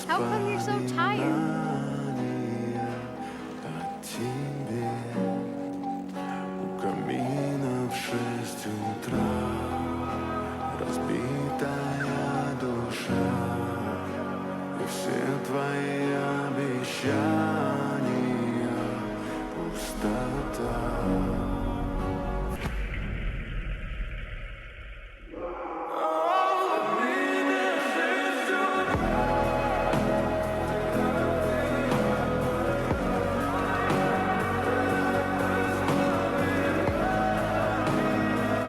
How come you're so tired? воспоминания о тебе. У камина в 6 утра разбитая душа, и все твои обещания